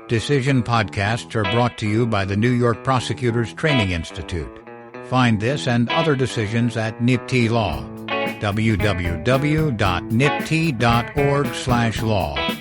Decision podcasts are brought to you by the New York Prosecutors Training Institute. Find this and other decisions at NYPTI Law. www.nypti.org/law.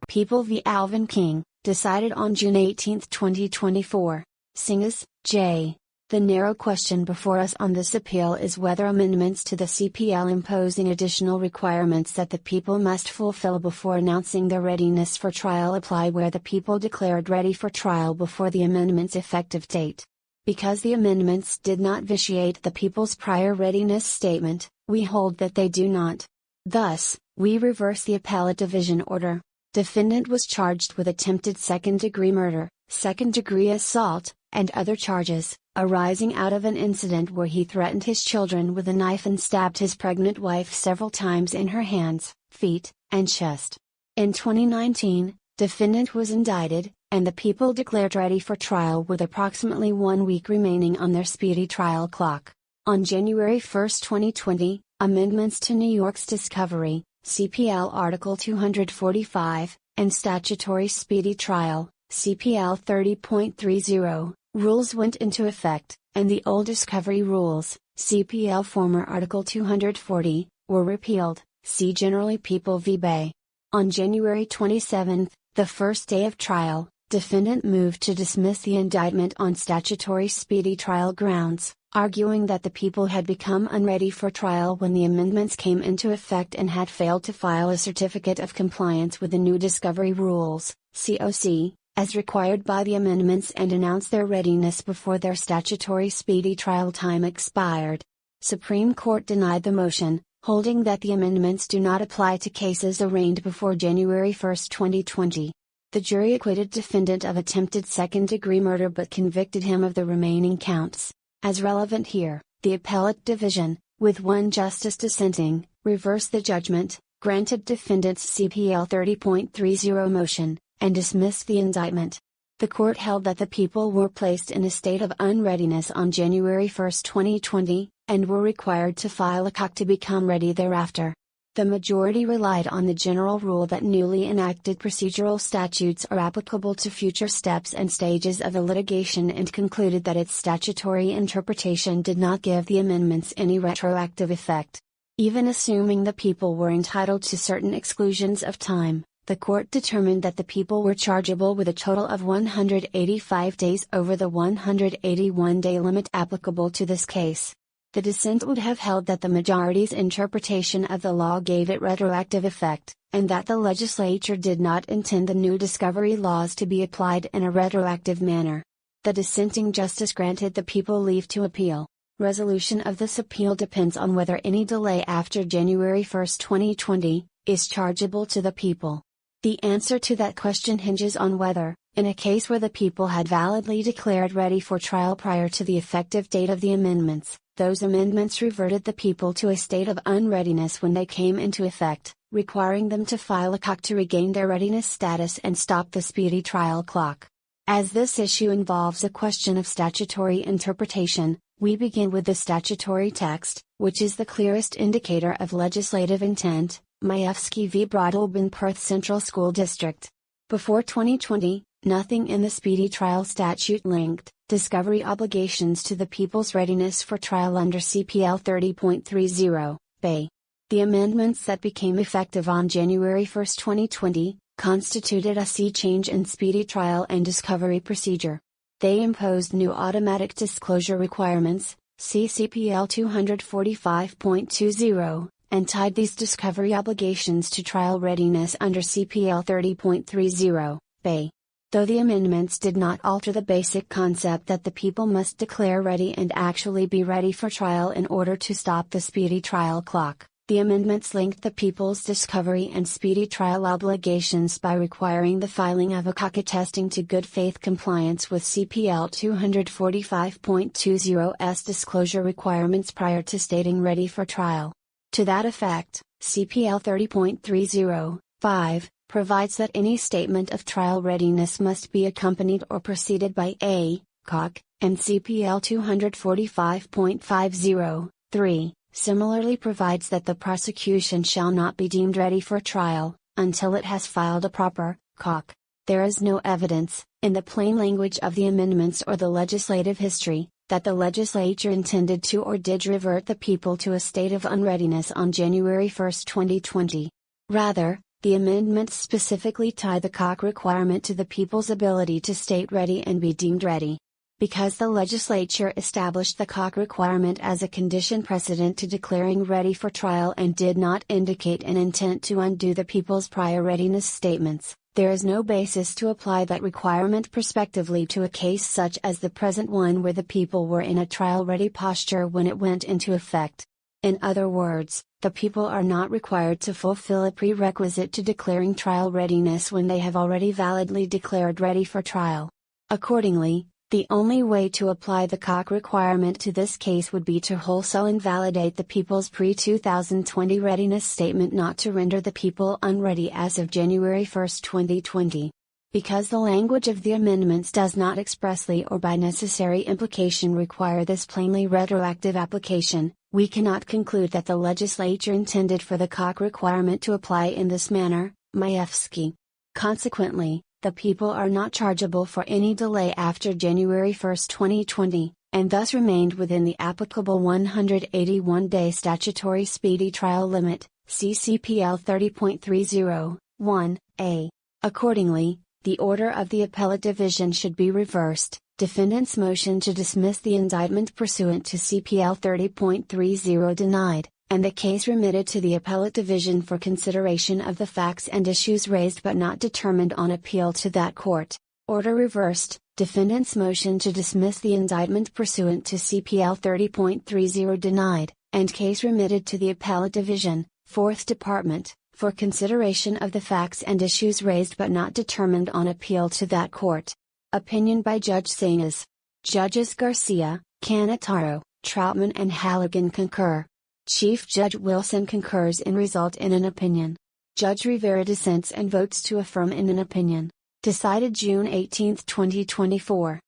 People v. Alvin King, decided on June 18, 2024. Singas, J. The narrow question before us on this appeal is whether amendments to the CPL imposing additional requirements that the people must fulfill before announcing their readiness for trial apply where the people declared ready for trial before the amendment's effective date. Because the amendments did not vitiate the people's prior readiness statement, we hold that they do not. Thus, we reverse the appellate division order. Defendant was charged with attempted second-degree murder, second-degree assault, and other charges, arising out of an incident where he threatened his children with a knife and stabbed his pregnant wife several times in her hands, feet, and chest. In 2019, defendant was indicted, and the people declared ready for trial with approximately 1 week remaining on their speedy trial clock. On January 1, 2020, amendments to New York's Discovery, CPL Article 245, and Statutory Speedy Trial, CPL 30.30, rules went into effect, and the old Discovery rules, CPL former Article 240, were repealed, see generally People v. Bay. On January 27, the first day of trial, defendant moved to dismiss the indictment on statutory speedy trial grounds, arguing that the people had become unready for trial when the amendments came into effect and had failed to file a certificate of compliance with the new Discovery rules, COC, as required by the amendments and announce their readiness before their statutory speedy trial time expired. Supreme Court denied the motion, holding that the amendments do not apply to cases arraigned before January 1, 2020. The jury acquitted defendant of attempted second-degree murder but convicted him of the remaining counts. As relevant here, the appellate division, with one justice dissenting, reversed the judgment, granted defendant's CPL 30.30 motion, and dismissed the indictment. The court held that the people were placed in a state of unreadiness on January 1, 2020, and were required to file a COC to become ready thereafter. The majority relied on the general rule that newly enacted procedural statutes are applicable to future steps and stages of the litigation and concluded that its statutory interpretation did not give the amendments any retroactive effect. Even assuming the people were entitled to certain exclusions of time, the court determined that the people were chargeable with a total of 185 days over the 181-day limit applicable to this case. The dissent would have held that the majority's interpretation of the law gave it retroactive effect, and that the legislature did not intend the new Discovery laws to be applied in a retroactive manner. The dissenting justice granted the people leave to appeal. Resolution of this appeal depends on whether any delay after January 1, 2020, is chargeable to the people. The answer to that question hinges on whether, in a case where the people had validly declared ready for trial prior to the effective date of the amendments, those amendments reverted the people to a state of unreadiness when they came into effect, requiring them to file a COC to regain their readiness status and stop the speedy trial clock. As this issue involves a question of statutory interpretation, we begin with the statutory text, which is the clearest indicator of legislative intent, Majewski v. Broadalbin Perth Central School District. Before 2020, nothing in the Speedy Trial Statute linked discovery obligations to the people's readiness for trial under CPL 30.30, Bay. The amendments that became effective on January 1, 2020, constituted a sea change in speedy trial and discovery procedure. They imposed new automatic disclosure requirements, see CPL 245.20, and tied these discovery obligations to trial readiness under CPL 30.30, Bay. Though the amendments did not alter the basic concept that the people must declare ready and actually be ready for trial in order to stop the speedy trial clock, the amendments linked the people's discovery and speedy trial obligations by requiring the filing of a COC attesting to good faith compliance with CPL 245.20's disclosure requirements prior to stating ready for trial. To that effect, CPL 30.30, provides that any statement of trial readiness must be accompanied or preceded by a COC, and CPL 245.50, similarly provides that the prosecution shall not be deemed ready for trial, until it has filed a proper COC. There is no evidence, in the plain language of the amendments or the legislative history, that the legislature intended to or did revert the people to a state of unreadiness on January 1, 2020. Rather, the amendments specifically tie the COC requirement to the people's ability to state ready and be deemed ready. Because the legislature established the COC requirement as a condition precedent to declaring ready for trial and did not indicate an intent to undo the people's prior readiness statements, there is no basis to apply that requirement prospectively to a case such as the present one where the people were in a trial-ready posture when it went into effect. In other words, the people are not required to fulfill a prerequisite to declaring trial readiness when they have already validly declared ready for trial. Accordingly, the only way to apply the COC requirement to this case would be to wholesale invalidate the people's pre-2020 readiness statement, not to render the people unready as of January 1, 2020. Because the language of the amendments does not expressly or by necessary implication require this plainly retroactive application, we cannot conclude that the legislature intended for the COC requirement to apply in this manner, Majewski. Consequently, the people are not chargeable for any delay after January 1, 2020, and thus remained within the applicable 181-day statutory speedy trial limit, CCPL 30.30(1)(a). Accordingly, the order of the Appellate Division should be reversed, defendant's motion to dismiss the indictment pursuant to CPL 30.30 denied, and the case remitted to the Appellate Division for consideration of the facts and issues raised but not determined on appeal to that court. Order reversed, defendant's motion to dismiss the indictment pursuant to CPL 30.30 denied, and case remitted to the Appellate Division, 4th Department, for consideration of the facts and issues raised but not determined on appeal to that court. Opinion by Judge Singas. Judges Garcia, Canataro, Troutman and Halligan concur. Chief Judge Wilson concurs in result in an opinion. Judge Rivera dissents and votes to affirm in an opinion. Decided June 18, 2024.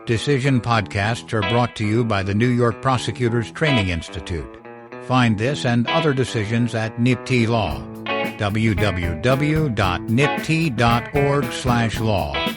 Decision podcasts are brought to you by the New York Prosecutors Training Institute. Find this and other decisions at NYPTI Law. www.nypti.org/law